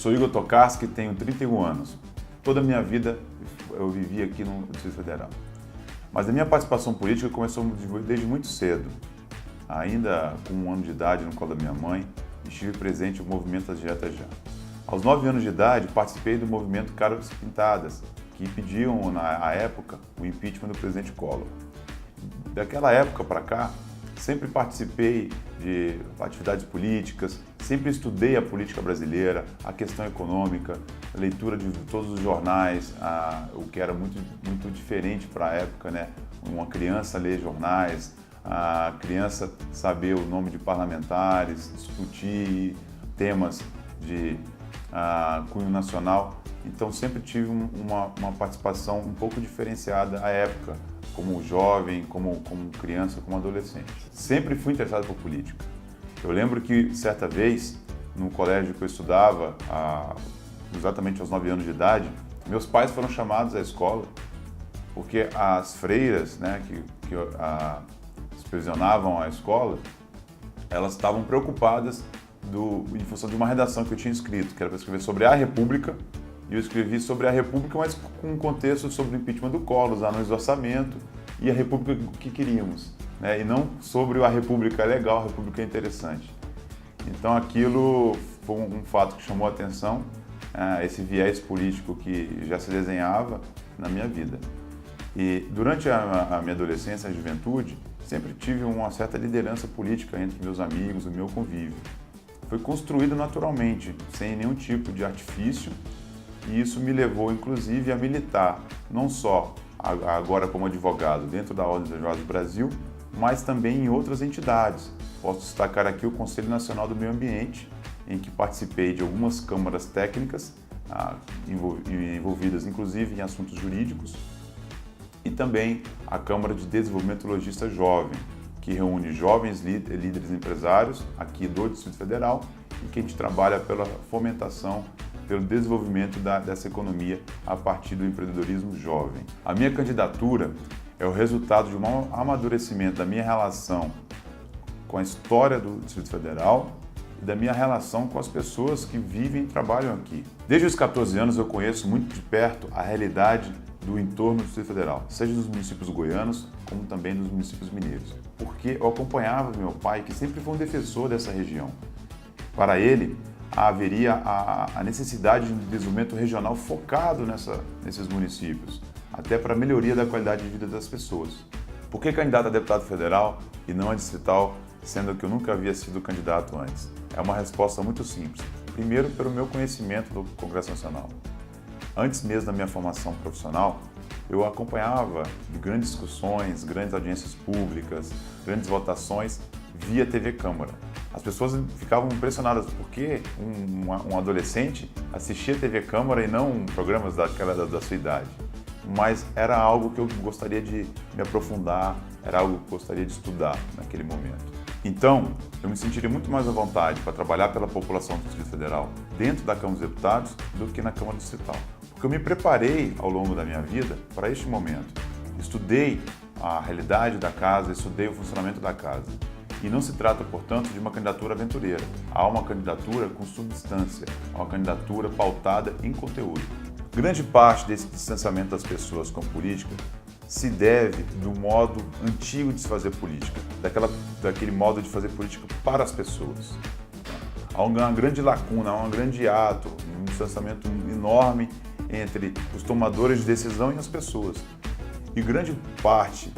sou Igor Tokarski, tenho 31 anos. Toda a minha vida eu vivi aqui no Distrito Federal. Mas a minha participação política começou desde muito cedo. Ainda com 1 ano de idade, no colo da minha mãe, estive presente no movimento das Diretas Já. Aos 9 anos de idade, participei do movimento Caras Pintadas, que pediam, na época, o impeachment do presidente Collor. Daquela época para cá, sempre participei de atividades políticas, sempre estudei a política brasileira, a questão econômica, a leitura de todos os jornais, o que era muito diferente para a época, né? Uma criança ler jornais, a criança saber o nome de parlamentares, discutir temas de cunho nacional. Então sempre tive uma participação um pouco diferenciada à época, como jovem, como criança, como adolescente. Sempre fui interessado por política. Eu lembro que, certa vez, no colégio que eu estudava, exatamente aos 9 anos de idade, meus pais foram chamados à escola porque as freiras, né, que supervisionavam a escola, elas estavam preocupadas em função de uma redação que eu tinha escrito, que era para escrever sobre a República. E eu escrevi sobre a República, mas com um contexto sobre o impeachment do Collor, os anões do orçamento e a República que queríamos, né? E não sobre a República é legal, a República é interessante. Então aquilo foi um fato que chamou a atenção, esse viés político que já se desenhava na minha vida. E durante a minha adolescência e juventude, sempre tive uma certa liderança política entre meus amigos, o meu convívio. Foi construído naturalmente, sem nenhum tipo de artifício. E isso me levou, inclusive, a militar, não só agora como advogado dentro da Ordem dos Advogados do Brasil, mas também em outras entidades. Posso destacar aqui o Conselho Nacional do Meio Ambiente, em que participei de algumas câmaras técnicas envolvidas, inclusive, em assuntos jurídicos, e também a Câmara de Desenvolvimento Logista Jovem, que reúne jovens líderes empresários aqui do Distrito Federal e que a gente trabalha pela fomentação, pelo desenvolvimento dessa economia a partir do empreendedorismo jovem. A minha candidatura é o resultado de um amadurecimento da minha relação com a história do Distrito Federal e da minha relação com as pessoas que vivem e trabalham aqui. Desde os 14 anos eu conheço muito de perto a realidade do entorno do Distrito Federal, seja dos municípios goianos, como também dos municípios mineiros, porque eu acompanhava meu pai, que sempre foi um defensor dessa região. Para ele, haveria a necessidade de um desenvolvimento regional focado nesses municípios, até para a melhoria da qualidade de vida das pessoas. Por que candidato a deputado federal e não a distrital, sendo que eu nunca havia sido candidato antes? É uma resposta muito simples. Primeiro, pelo meu conhecimento do Congresso Nacional. Antes mesmo da minha formação profissional, eu acompanhava grandes discussões, grandes audiências públicas, grandes votações via TV Câmara. As pessoas ficavam impressionadas porque um adolescente assistia TV Câmara e não programas da sua idade. Mas era algo que eu gostaria de me aprofundar, era algo que eu gostaria de estudar naquele momento. Então, eu me sentiria muito mais à vontade para trabalhar pela população do Distrito Federal dentro da Câmara dos Deputados do que na Câmara Distrital. Porque eu me preparei ao longo da minha vida para este momento. Estudei a realidade da casa, estudei o funcionamento da casa. E não se trata, portanto, de uma candidatura aventureira. Há uma candidatura com substância, uma candidatura pautada em conteúdo. Grande parte desse distanciamento das pessoas com a política se deve do modo antigo de se fazer política, daquele modo de fazer política para as pessoas. Há uma grande lacuna, há um grande ato, um distanciamento enorme entre os tomadores de decisão e as pessoas. E grande parte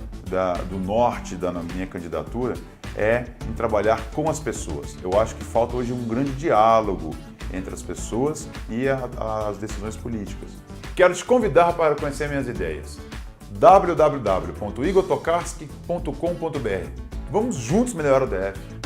do norte da minha candidatura é em trabalhar com as pessoas. Eu acho que falta hoje um grande diálogo entre as pessoas e as decisões políticas. Quero te convidar para conhecer minhas ideias. www.igortokarski.com.br. Vamos juntos melhorar o DF.